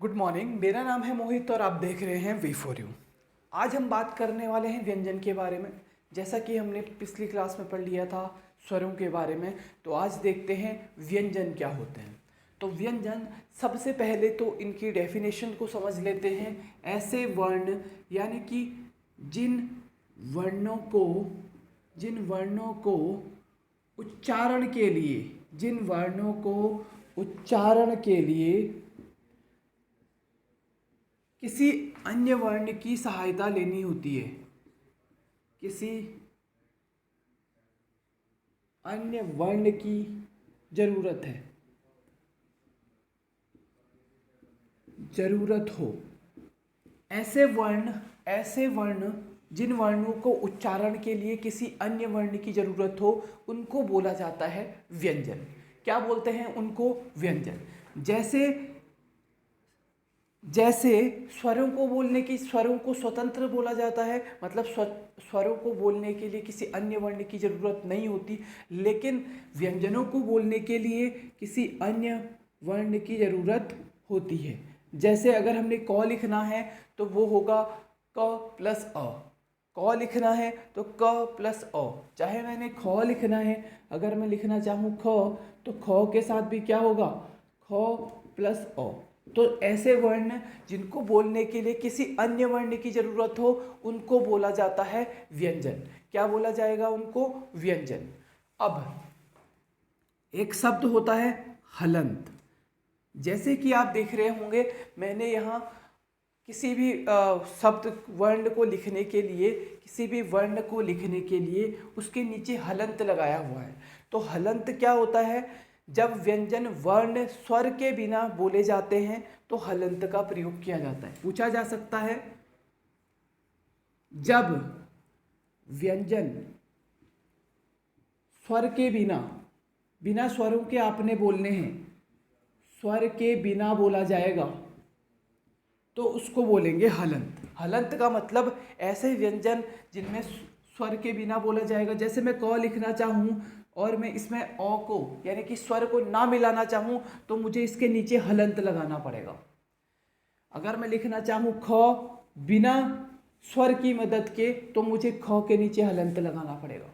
Good morning. मेरा नाम है मोहित और आप देख रहे हैं V4U। आज हम बात करने वाले हैं व्यंजन के बारे में। जैसा कि हमने पिछली क्लास में पढ़ लिया था स्वरों के बारे में, तो आज देखते हैं व्यंजन क्या होते हैं। तो व्यंजन, सबसे पहले तो इनकी डेफिनेशन को समझ लेते हैं। ऐसे वर्ण, यानी कि जिन वर्णों को उच्चारण के लिए किसी अन्य वर्ण की सहायता लेनी होती है, किसी अन्य वर्ण की जरूरत हो। ऐसे वर्ण जिन वर्णों को उच्चारण के लिए किसी अन्य वर्ण की जरूरत हो, उनको बोला जाता है व्यंजन। क्या बोलते हैं उनको? व्यंजन। जैसे स्वरों को स्वतंत्र बोला जाता है, मतलब स्वरों को बोलने के लिए किसी अन्य वर्ण की जरूरत नहीं होती, लेकिन व्यंजनों को बोलने के लिए किसी अन्य वर्ण की जरूरत होती है। जैसे अगर हमने क लिखना है तो वो होगा क प्लस अ। क लिखना है तो क प्लस अ। चाहे मैंने ख लिखना है, अगर मैं लिखना चाहूँ ख, तो ख के साथ भी क्या होगा? ख प्लस अ। तो ऐसे वर्ण जिनको बोलने के लिए किसी अन्य वर्ण की जरूरत हो, उनको बोला जाता है व्यंजन। क्या बोला जाएगा उनको? व्यंजन। अब एक शब्द होता है हलंत। जैसे कि आप देख रहे होंगे, मैंने यहाँ किसी भी वर्ण को लिखने के लिए उसके नीचे हलंत लगाया हुआ है। तो हलंत क्या होता है? जब व्यंजन वर्ण स्वर के बिना बोले जाते हैं तो हलंत का प्रयोग किया जाता है। पूछा जा सकता है, जब व्यंजन स्वर के बिना स्वरों के आपने बोलने हैं, स्वर के बिना बोला जाएगा तो उसको बोलेंगे हलंत। हलंत का मतलब ऐसे व्यंजन जिनमें स्वर के बिना बोला जाएगा। जैसे मैं क लिखना चाहूँ और मैं इसमें अ को, यानी कि स्वर को ना मिलाना चाहूँ, तो मुझे इसके नीचे हलंत लगाना पड़ेगा। अगर मैं लिखना चाहूँ ख बिना स्वर की मदद के, तो मुझे ख के नीचे हलंत लगाना पड़ेगा।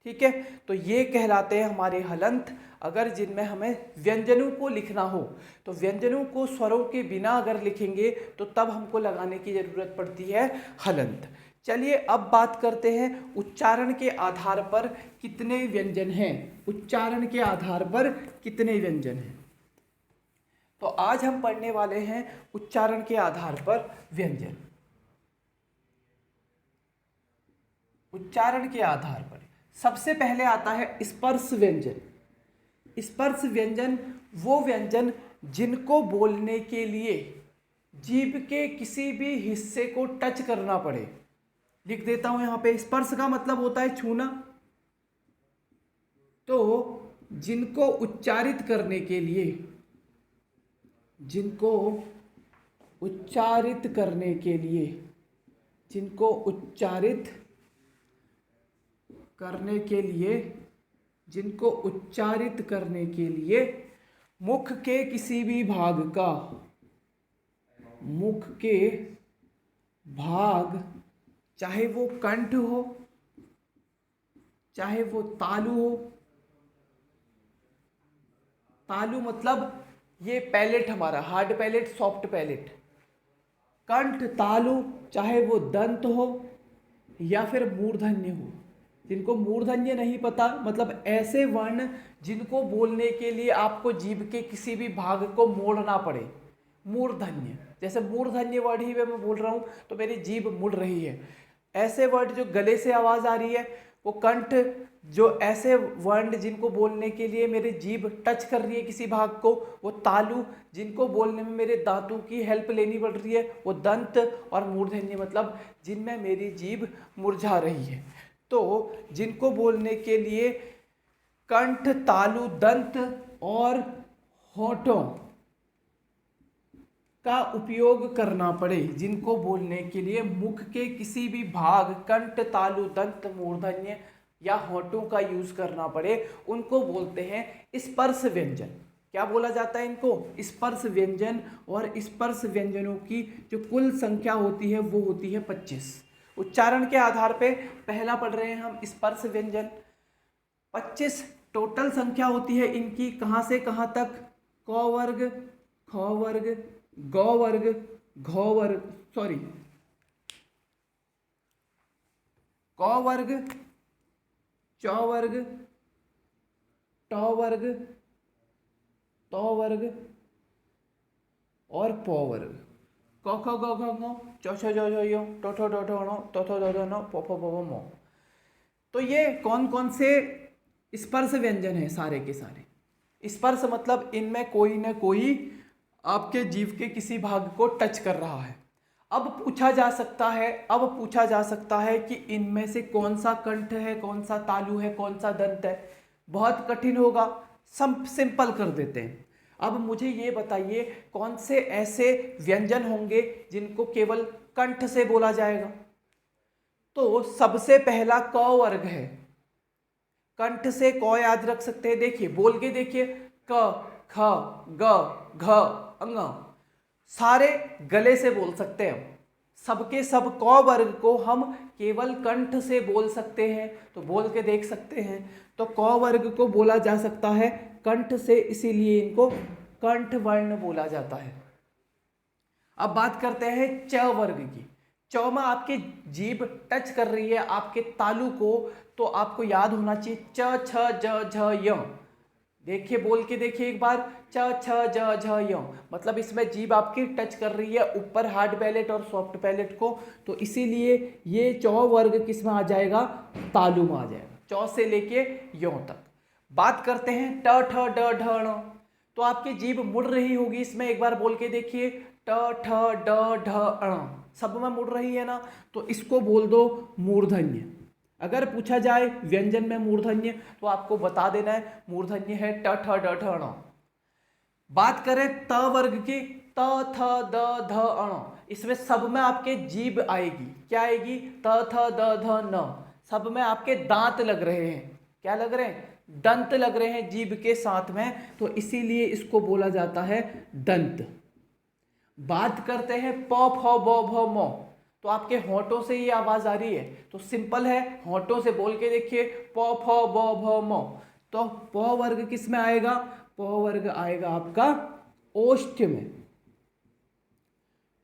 ठीक है, तो ये कहलाते हैं हमारे हलंत। अगर जिनमें हमें व्यंजनों को लिखना हो, तो व्यंजनों को स्वरों के बिना अगर लिखेंगे तो तब हमको लगाने की जरूरत पड़ती है हलंत। चलिए अब बात करते हैं उच्चारण के आधार पर कितने व्यंजन हैं। उच्चारण के आधार पर कितने व्यंजन हैं, तो आज हम पढ़ने वाले हैं उच्चारण के आधार पर व्यंजन। उच्चारण के आधार पर सबसे पहले आता है स्पर्श व्यंजन। स्पर्श व्यंजन वो व्यंजन जिनको बोलने के लिए जीभ के किसी भी हिस्से को टच करना पड़े। लिख देता हूं यहां पे, स्पर्श का मतलब होता है छूना। तो जिनको उच्चारित करने के लिए जिनको उच्चारित करने के लिए मुख के किसी भी भाग, चाहे वो कंठ हो, चाहे वो तालु हो। तालु मतलब ये पैलेट, हमारा हार्ड पैलेट, सॉफ्ट पैलेट। कंठ, तालु, चाहे वो दंत हो या फिर मूर्धन्य हो। जिनको मूर्धन्य नहीं पता, मतलब ऐसे वर्ण जिनको बोलने के लिए आपको जीभ के किसी भी भाग को मोड़ना पड़े, मूर्धन्य। जैसे मूर्धन्य वर्ड ही मैं बोल रहा हूं तो मेरी जीभ मुड़ रही है। ऐसे वर्ड जो गले से आवाज आ रही है वो कंठ। जो ऐसे वर्ण जिनको बोलने के लिए मेरी जीभ टच कर रही है किसी भाग को, वो तालु। जिनको बोलने में मेरे दांतों की हेल्प लेनी पड़ रही है, वो दंत। और मूर्धन्य मतलब जिनमें मेरी जीभ मुरझा रही है। तो जिनको बोलने के लिए कंठ, तालु, दंत और होठों का उपयोग करना पड़े, जिनको बोलने के लिए मुख के किसी भी भाग, कंठ, तालु, दंत, मूर्धन्य या होठों का यूज करना पड़े, उनको बोलते हैं स्पर्श व्यंजन। क्या बोला जाता है इनको? स्पर्श व्यंजन। और स्पर्श व्यंजनों की जो कुल संख्या होती है वो होती है 25। उच्चारण के आधार पे पहला पढ़ रहे हैं हम स्पर्श व्यंजन। 25 टोटल संख्या होती है इनकी, कहाँ से कहाँ तक? क वर्ग, ख वर्ग, ग वर्ग, घ वर्ग, सॉरी क वर्ग, च वर्ग, ट वर्ग, त वर्ग और प वर्ग। क ख ग घ ङ च छ ज झ य ट ठ ड ढ ण त थ द ध न प फ ब भ म। तो ये कौन कौन से स्पर्श व्यंजन है? सारे के सारे। स्पर्श मतलब इनमें कोई ना कोई आपके जीव के किसी भाग को टच कर रहा है। अब पूछा जा सकता है कि इनमें से कौन सा कंठ है, कौन सा तालु है, कौन सा दंत है। बहुत कठिन होगा, सब सिंपल कर देते हैं। अब मुझे ये बताइए कौन से ऐसे व्यंजन होंगे जिनको केवल कंठ से बोला जाएगा? तो सबसे पहला क वर्ग है। कंठ से क याद रख सकते हैं, देखिए बोल के देखिए, क ख ग घ अंग सारे गले से बोल सकते हैं। सबके सब क वर्ग को हम केवल कंठ से बोल सकते हैं, तो बोल के देख सकते हैं। तो क वर्ग को बोला जा सकता है कंठ से, इसीलिए इनको कंठ वर्ण बोला जाता है। अब बात करते हैं च वर्ग की। च में आपकी जीभ टच कर रही है आपके तालु को, तो आपको याद होना चाहिए च छ ज झ य। देखिए बोल के देखिए एक बार, च छ ज झ य। मतलब इसमें जीभ आपकी टच कर रही है ऊपर हार्ड पैलेट और सॉफ्ट पैलेट को, तो इसीलिए ये च वर्ग किस में आ जाएगा? तालु में आ जाएगा, च से लेके य तक। बात करते हैं ट ठ ड ढ ण। तो आपकी जीभ मुड़ रही होगी इसमें, एक बार बोल के देखिए, ट ठ ड ढ ण, सब में मुड़ रही है ना, तो इसको बोल दो मूर्धन्य। अगर पूछा जाए व्यंजन में मूर्धन्य तो आपको बता देना है मूर्धन्य है ट ठ ड ढ ण। बात करें त वर्ग की, त थ द ध ण, इसमें सब में आपके जीभ आएगी। क्या आएगी? त थ द ध न। सब में आपके दांत लग रहे हैं। क्या लग रहे हैं? दंत लग रहे हैं जीभ के साथ में, तो इसीलिए इसको बोला जाता है दंत। बात करते हैं प फ ब भ म। तो आपके होंठों से ये आवाज आ रही है, तो सिंपल है, होंठों से बोल के देखिए, प फ ब भ म। तो प वर्ग किस में आएगा? प वर्ग आएगा आपका ओष्ठ में।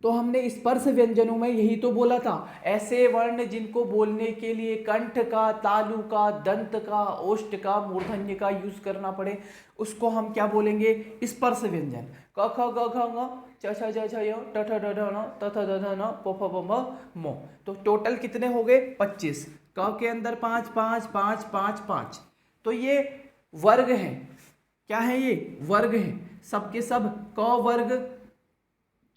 तो हमने स्पर्श व्यंजनों में यही तो बोला था, ऐसे वर्ण जिनको बोलने के लिए कंठ का, तालु का, दंत का, ओष्ठ का, मूर्धन्य का यूज करना पड़े, उसको हम क्या बोलेंगे? स्पर्श व्यंजन। क ख ग घ ङ च छ ज झ य ट ठ ड ढ ण त थ द ध न प फ ब म म। तो टोटल कितने हो गए? 25। क के अंदर 5 5 5 5 5। तो ये वर्ग हैं। क्या है ये? वर्ग हैं। सबके सब क वर्ग,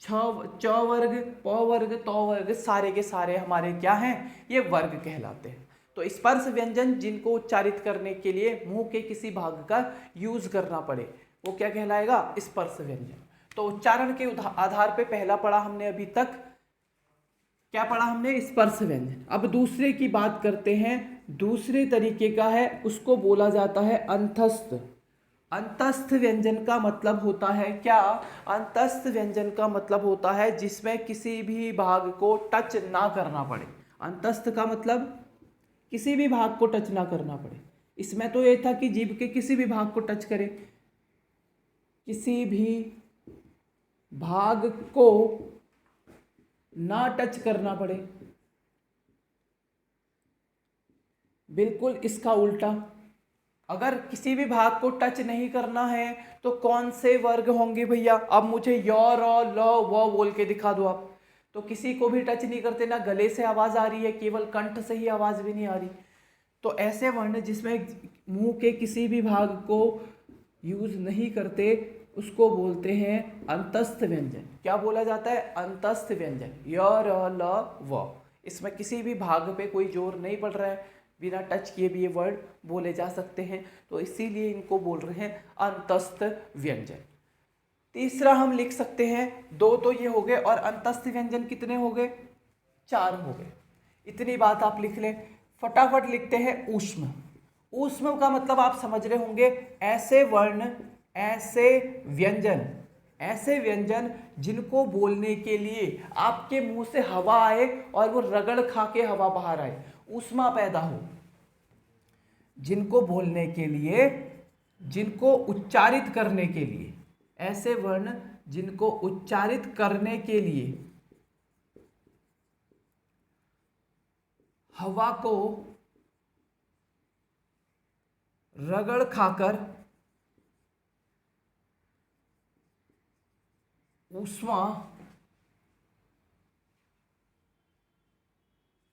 च वर्ग, प वर्ग, त वर्ग, सारे के सारे हमारे क्या हैं? ये वर्ग कहलाते हैं। तो स्पर्श व्यंजन जिनको उच्चारित करने के लिए मुंह के किसी भाग का यूज करना पड़े वो क्या कहलाएगा? स्पर्श व्यंजन। तो उच्चारण के आधार पे पहला पढ़ा हमने अभी तक, क्या पढ़ा हमने? स्पर्श व्यंजन। अब दूसरे की बात करते हैं। दूसरे तरीके का है, उसको बोला जाता है अंतस्थ। अंतस्थ व्यंजन का मतलब होता है क्या? अंतस्थ व्यंजन का मतलब होता है जिसमें किसी भी भाग को टच ना करना पड़े। अंतस्थ का मतलब किसी भी भाग को टच ना करना पड़े। इसमें तो ये था कि जीभ के किसी भी भाग को टच करे, किसी भी भाग को ना टच करना पड़े। बिल्कुल इसका उल्टा, अगर किसी भी भाग को टच नहीं करना है तो कौन से वर्ग होंगे भैया? अब मुझे य र ल व बोल के दिखा दो आप। तो किसी को भी टच नहीं करते, ना गले से आवाज आ रही है, केवल कंठ से ही आवाज भी नहीं आ रही। तो ऐसे वर्ण जिसमें मुंह के किसी भी भाग को यूज नहीं करते उसको बोलते हैं अंतस्थ व्यंजन। क्या बोला जाता है? अंतस्थ व्यंजन। य र ल व, इसमें किसी भी भाग पे कोई जोर नहीं पड़ रहा है, बिना टच किए भी ये वर्ड बोले जा सकते हैं, तो इसीलिए इनको बोल रहे हैं अंतस्थ व्यंजन। तीसरा हम लिख सकते हैं, दो तो ये हो गए, और अंतस्थ व्यंजन कितने हो गए? 4 हो गए। इतनी बात आप लिख लें। फटाफट लिखते हैं ऊष्म। ऊष्म का मतलब आप समझ रहे होंगे, ऐसे वर्ण ऐसे व्यंजन, ऐसे व्यंजन जिनको बोलने के लिए आपके मुंह से हवा आए और वो रगड़ खा के हवा बाहर आए, ऊष्मा पैदा हो। जिनको बोलने के लिए, जिनको उच्चारित करने के लिए, ऐसे वर्ण जिनको उच्चारित करने के लिए हवा को रगड़ खाकर ऊष्मा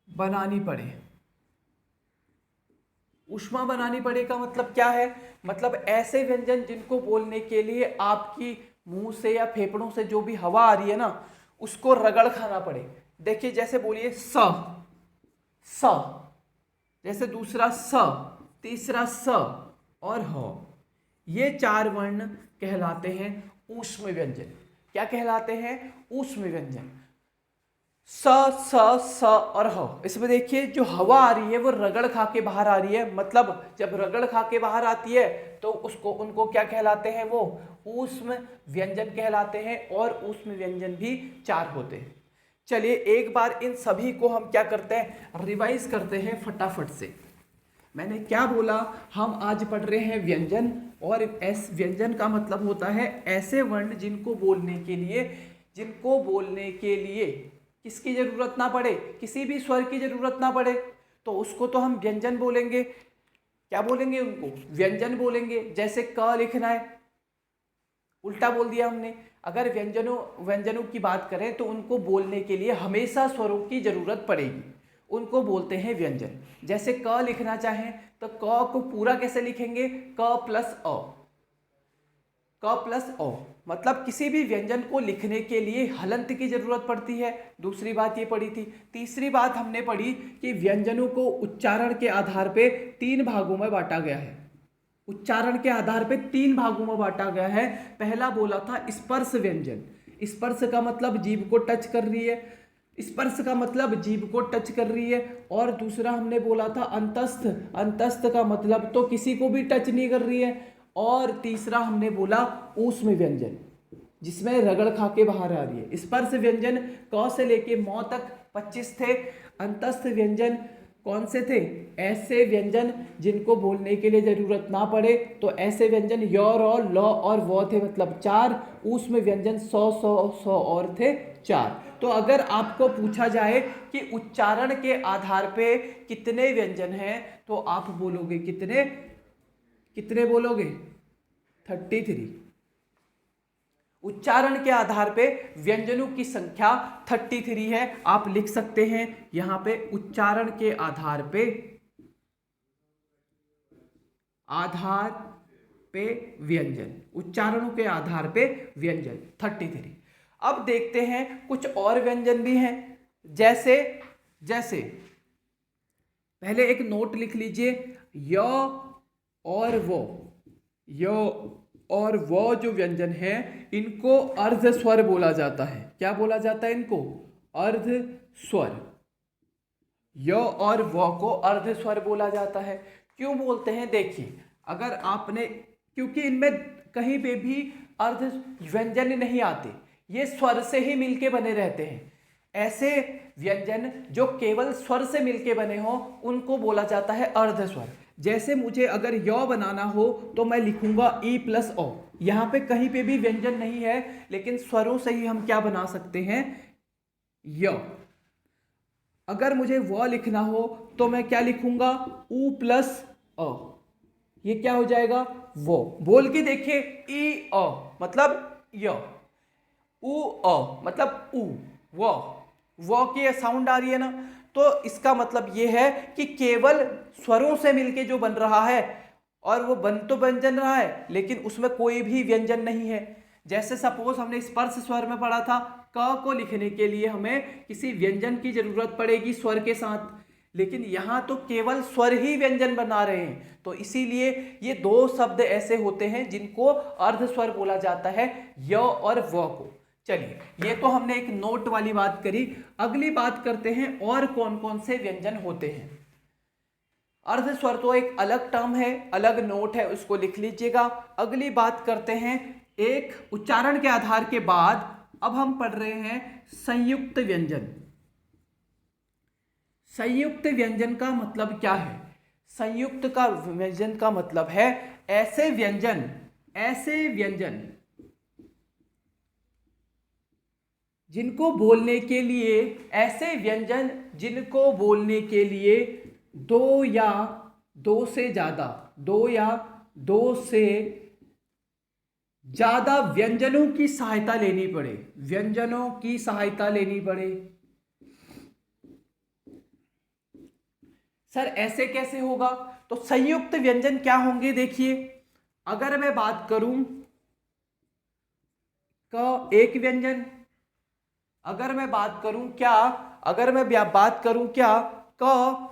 बनानी पड़े। ऊष्मा बनानी पड़े का मतलब क्या है? मतलब ऐसे व्यंजन जिनको बोलने के लिए आपकी मुंह से या फेफड़ों से जो भी हवा आ रही है ना, उसको रगड़ खाना पड़े। देखिए, जैसे बोलिए स, जैसे दूसरा स, तीसरा स और ह। ये चार वर्ण कहलाते हैं ऊष्म व्यंजन। क्या कहलाते हैं? ऊष्म व्यंजन। स, स और ह। इसमें देखिए, जो हवा आ रही है वो रगड़ खा के बाहर आ रही है। मतलब जब रगड़ खा के बाहर आती है तो उनको क्या कहलाते हैं? वो ऊष्म व्यंजन कहलाते हैं। और ऊष्म व्यंजन भी चार होते हैं। चलिए एक बार इन सभी को हम क्या करते हैं, रिवाइज करते हैं फटाफट से। मैंने क्या बोला? हम आज पढ़ रहे हैं व्यंजन, और ऐसे व्यंजन का मतलब होता है ऐसे वर्ण जिनको बोलने के लिए किसकी जरूरत ना पड़े, किसी भी स्वर की जरूरत ना पड़े, तो उसको तो हम व्यंजन बोलेंगे। क्या बोलेंगे? उनको व्यंजन बोलेंगे। जैसे क लिखना है, उल्टा बोल दिया हमने। अगर व्यंजनों की बात करें तो उनको बोलने के लिए हमेशा स्वरों की जरूरत पड़ेगी, उनको बोलते हैं व्यंजन। जैसे क लिखना चाहें तो क को पूरा कैसे लिखेंगे? क प्लस अ, क प्लस ओ। मतलब किसी भी व्यंजन को लिखने के लिए हलंत की जरूरत पड़ती है। दूसरी बात ये पढ़ी थी। तीसरी बात हमने पढ़ी कि व्यंजनों को उच्चारण के आधार पे तीन भागों में बांटा गया है। उच्चारण के आधार पे तीन भागों में बांटा गया है। पहला बोला था स्पर्श व्यंजन। स्पर्श का मतलब जीभ को टच कर रही है, स्पर्श का मतलब जीभ को टच कर रही है। और दूसरा हमने बोला था अंतस्थ। अंतस्थ का मतलब तो किसी को भी टच नहीं कर रही है। और तीसरा हमने बोला ऊष्म व्यंजन, जिसमें रगड़ खा के बाहर आ रही है। स्पर्श व्यंजन क से लेके मौ तक 25 थे। अंतस्थ व्यंजन कौन से थे? ऐसे व्यंजन जिनको बोलने के लिए जरूरत ना पड़े, तो ऐसे व्यंजन य, र, ल और व थे, मतलब 4। ऊष्म व्यंजन 100 और थे 4। तो अगर आपको पूछा जाए कि उच्चारण के आधार पे कितने व्यंजन हैं, तो आप बोलोगे कितने? कितने बोलोगे? 33। उच्चारण के आधार पे व्यंजनों की संख्या 33 है। आप लिख सकते हैं यहां पे उच्चारण के आधार पे व्यंजन, उच्चारणों के आधार पे व्यंजन 33। अब देखते हैं कुछ और व्यंजन भी हैं। जैसे पहले एक नोट लिख लीजिए, य और वो, य और वो जो व्यंजन है इनको अर्ध स्वर बोला जाता है। क्या बोला जाता है इनको? अर्ध स्वर। य और वो को अर्ध स्वर बोला जाता है। क्यों बोलते हैं? देखिए, अगर आपने, क्योंकि इनमें कहीं पे भी अर्ध व्यंजन नहीं आते, ये स्वर से ही मिलके बने रहते हैं। ऐसे व्यंजन जो केवल स्वर से मिलके बने हो उनको बोला जाता है अर्ध स्वर। जैसे मुझे अगर य बनाना हो तो मैं लिखूंगा ई प्लस ओ। यहाँ पे कहीं पे भी व्यंजन नहीं है, लेकिन स्वरों से ही हम क्या बना सकते हैं? य। अगर मुझे व लिखना हो तो मैं क्या लिखूंगा? ऊ प्लस अ। ये क्या हो जाएगा? वो। बोल के देखिए, ई अ मतलब य, ऊ अ मतलब ऊ। वो की साउंड आ रही है ना, तो इसका मतलब ये है कि केवल स्वरों से मिलके जो बन रहा है, और वो बन तो व्यंजन रहा है लेकिन उसमें कोई भी व्यंजन नहीं है। जैसे सपोज हमने स्पर्श स्वर में पढ़ा था, क को लिखने के लिए हमें किसी व्यंजन की जरूरत पड़ेगी स्वर के साथ, लेकिन यहां तो केवल स्वर ही व्यंजन बना रहे हैं। तो इसीलिए ये दो शब्द ऐसे होते हैं जिनको अर्ध स्वर बोला जाता है, य और व को। चलिए, ये तो हमने एक नोट वाली बात करी। अगली बात करते हैं और कौन कौन से व्यंजन होते हैं। अर्ध स्वर तो एक अलग टर्म है, अलग नोट है, उसको लिख लीजिएगा। अगली बात करते हैं एक उच्चारण के आधार के बाद अब हम पढ़ रहे हैं संयुक्त व्यंजन। संयुक्त व्यंजन का मतलब क्या है? संयुक्त का व्यंजन का मतलब है ऐसे व्यंजन जिनको बोलने के लिए, ऐसे व्यंजन जिनको बोलने के लिए दो या दो से ज्यादा व्यंजनों की सहायता लेनी पड़े। सर ऐसे कैसे होगा? तो संयुक्त व्यंजन क्या होंगे देखिए, अगर मैं बात करूं क एक व्यंजन, अगर मैं बात करूं क्या क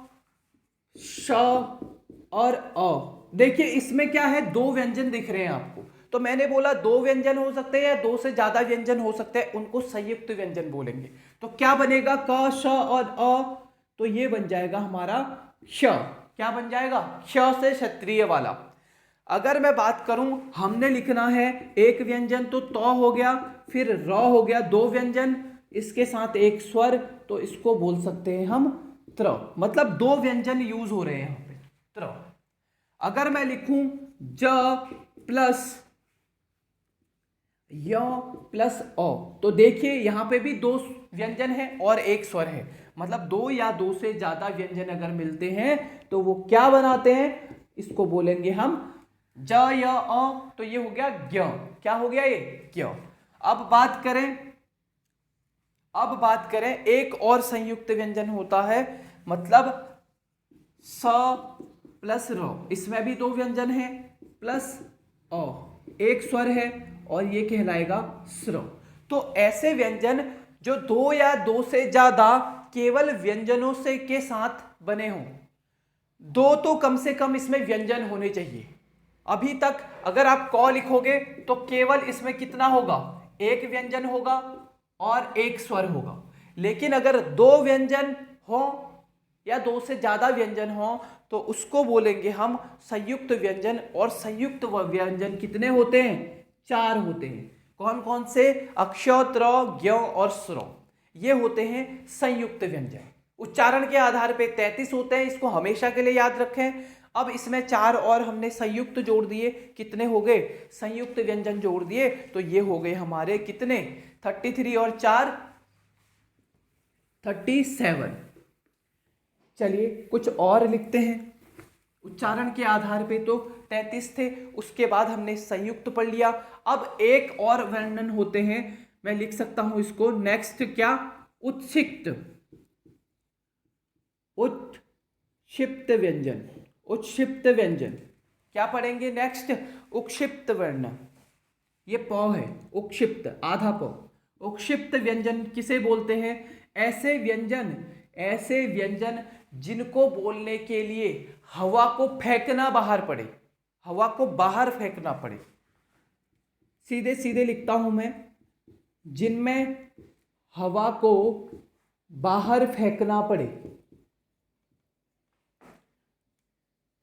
श और अ, देखिए इसमें क्या है, दो व्यंजन दिख रहे हैं आपको, तो मैंने बोला दो व्यंजन हो सकते हैं या दो से ज्यादा व्यंजन हो सकते हैं, उनको संयुक्त व्यंजन बोलेंगे। तो क्या बनेगा? क श और अ, तो ये बन जाएगा हमारा श। क्या बन जाएगा? श से क्षत्रिय वाला। अगर मैं बात करूं, हमने लिखना है एक व्यंजन तो हो गया, फिर र हो गया, दो व्यंजन इसके साथ एक स्वर, तो इसको बोल सकते हैं हम त्र, मतलब दो व्यंजन यूज हो रहे हैं यहाँ पे, त्र। अगर मैं लिखूं ज प्लस य प्लस अ, तो देखिए यहां पे भी दो व्यंजन है और एक स्वर है, मतलब दो या दो से ज्यादा व्यंजन अगर मिलते हैं तो वो क्या बनाते हैं, इसको बोलेंगे हम ज य अ, तो ये हो गया ज्ञ। क्या हो गया? ये ज्ञ। अब बात करें एक और संयुक्त व्यंजन होता है, मतलब स प्लस र, इसमें भी दो व्यंजन है, प्लस अ, एक स्वर है और ये कहलाएगा स्र। तो ऐसे व्यंजन जो दो या दो से ज्यादा केवल व्यंजनों से के साथ बने हों, दो तो कम से कम इसमें व्यंजन होने चाहिए। अभी तक अगर आप क लिखोगे तो केवल इसमें कितना होगा? एक व्यंजन होगा और एक स्वर होगा। लेकिन अगर दो व्यंजन हो या दो से ज्यादा व्यंजन हो तो उसको बोलेंगे हम संयुक्त व्यंजन। और संयुक्त व्यंजन कितने होते हैं? चार होते हैं। कौन कौन से? अक्ष, त्र, ज्ञ और स्र, ये होते हैं संयुक्त व्यंजन। उच्चारण के आधार पे 33 होते हैं, इसको हमेशा के लिए याद रखें। अब इसमें चार और हमने संयुक्त जोड़ दिए, कितने हो गए? संयुक्त व्यंजन जोड़ दिए तो ये हो गए हमारे कितने? 33 और 4 37। चलिए कुछ और लिखते हैं। उच्चारण के आधार पे तो 33 थे, उसके बाद हमने संयुक्त पढ़ लिया। अब एक और वर्णन होते हैं, मैं लिख सकता हूं इसको नेक्स्ट, क्या? उत्क्षिप्त व्यंजन। क्या पढ़ेंगे नेक्स्ट? उक्षिप्त वर्ण, ये प है, उक्षिप्त आधा प। उक्षिप्त व्यंजन किसे बोलते हैं? ऐसे व्यंजन जिनको बोलने के लिए हवा को बाहर फेंकना पड़े। सीधे सीधे लिखता हूं मैं, जिनमें हवा को बाहर फेंकना पड़े।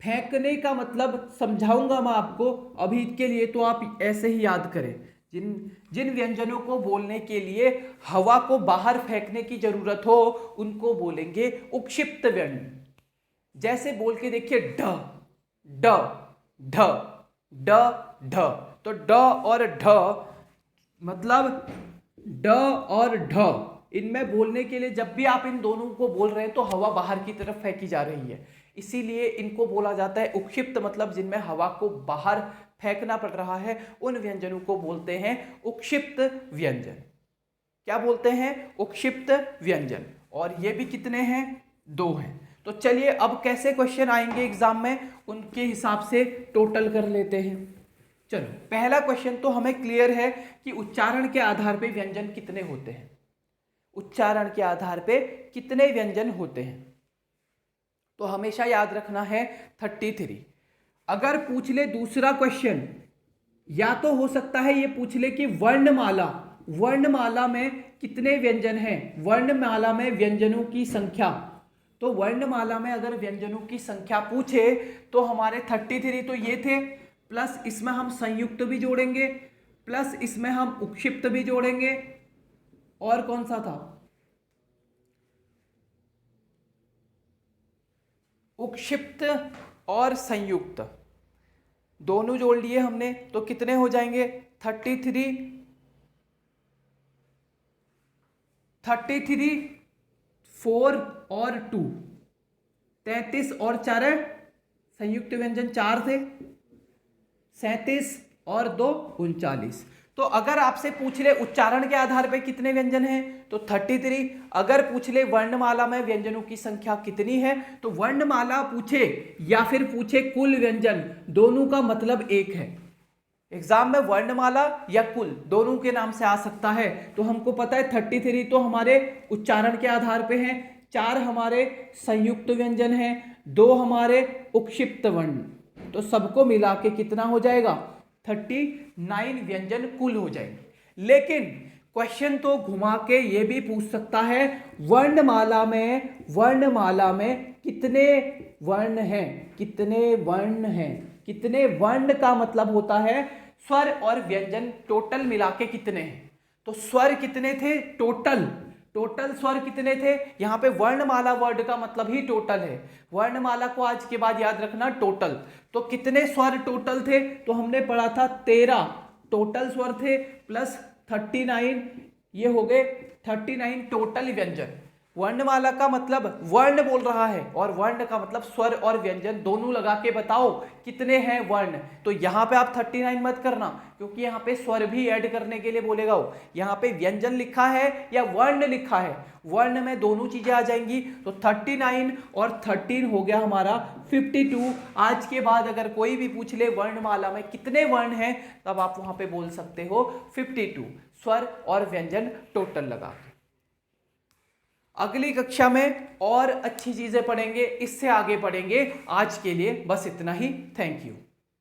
फेंकने का मतलब समझाऊंगा मैं आपको, अभी के लिए तो आप ऐसे ही याद करें। जिन व्यंजनों को बोलने के लिए हवा को बाहर फेंकने की जरूरत हो उनको बोलेंगे उक्षिप्त व्यंजन। जैसे बोल के देखिए, ढ ड ढ ड ढ, तो ड और ढ, मतलब ड और ढ, इनमें बोलने के लिए जब भी आप इन दोनों को बोल रहे हैं तो हवा बाहर की तरफ फेंकी जा रही है, इसीलिए इनको बोला जाता है उक्षिप्त, मतलब जिनमें हवा को बाहर फेंकना पड़ रहा है, उन व्यंजनों को बोलते हैं उक्षिप्त व्यंजन। क्या बोलते हैं? उक्षिप्त व्यंजन। और ये भी कितने हैं? दो हैं। तो चलिए अब कैसे क्वेश्चन आएंगे एग्जाम में, उनके हिसाब से टोटल कर लेते हैं। चलो पहला क्वेश्चन तो हमें क्लियर है कि उच्चारण के आधार पे व्यंजन कितने होते हैं। उच्चारण के आधार पे कितने व्यंजन होते हैं, तो हमेशा याद रखना है 33। अगर पूछ ले दूसरा क्वेश्चन, या तो हो सकता है ये पूछ ले कि वर्णमाला में कितने व्यंजन हैं, वर्णमाला में व्यंजनों की संख्या, तो वर्णमाला में अगर व्यंजनों की संख्या पूछे तो हमारे 33 तो ये थे, प्लस इसमें हम संयुक्त भी जोड़ेंगे, प्लस इसमें हम उपक्षिप्त भी जोड़ेंगे, और कौन सा था, उपक्षिप्त और संयुक्त दोनों जोड़ लिए हमने, तो कितने हो जाएंगे 33, 4 और 2, 33 और 4 संयुक्त व्यंजन 4 थे, 37 और 2 39। तो अगर आपसे पूछ ले उच्चारण के आधार पे कितने व्यंजन हैं तो 33। अगर पूछ ले वर्णमाला में व्यंजनों की संख्या कितनी है तो वर्णमाला पूछे या फिर पूछे कुल व्यंजन, दोनों का मतलब एक है। एग्जाम में वर्णमाला या कुल दोनों के नाम से आ सकता है। तो हमको पता है 33 तो हमारे उच्चारण के आधार पे हैं, 4 हमारे संयुक्त व्यंजन हैं, 2 हमारे उपक्षिप्त वर्ण, तो सबको मिला के कितना हो जाएगा 39 व्यंजन कुल हो जाएंगे। लेकिन क्वेश्चन तो घुमा के ये भी पूछ सकता है वर्णमाला में कितने वर्ण हैं, कितने वर्ण हैं, कितने वर्ण का मतलब होता है स्वर और व्यंजन टोटल मिला के कितने हैं। तो स्वर कितने थे टोटल स्वर कितने थे, यहां पे वर्णमाला वर्ड का मतलब ही टोटल है, वर्णमाला को आज के बाद याद रखना टोटल। तो कितने स्वर टोटल थे तो हमने पढ़ा था 13 टोटल स्वर थे, प्लस 39 ये हो गए 39 टोटल व्यंजन। वर्णमाला का मतलब वर्ण बोल रहा है और वर्ण का मतलब स्वर और व्यंजन दोनों लगा के बताओ कितने हैं वर्ण। तो यहाँ पे आप 39 मत करना क्योंकि यहाँ पे स्वर भी ऐड करने के लिए बोलेगा वो। यहाँ पे व्यंजन लिखा है या वर्ण लिखा है, वर्ण में दोनों चीजें आ जाएंगी। तो 39 और 13 हो गया हमारा 52। आज के बाद अगर कोई भी पूछ ले वर्णमाला में कितने वर्ण हैं तब आप वहां पे बोल सकते हो 52 स्वर और व्यंजन टोटल लगा। अगली कक्षा में और अच्छी चीजें पढ़ेंगे, इससे आगे पढ़ेंगे। आज के लिए बस इतना ही। Thank you.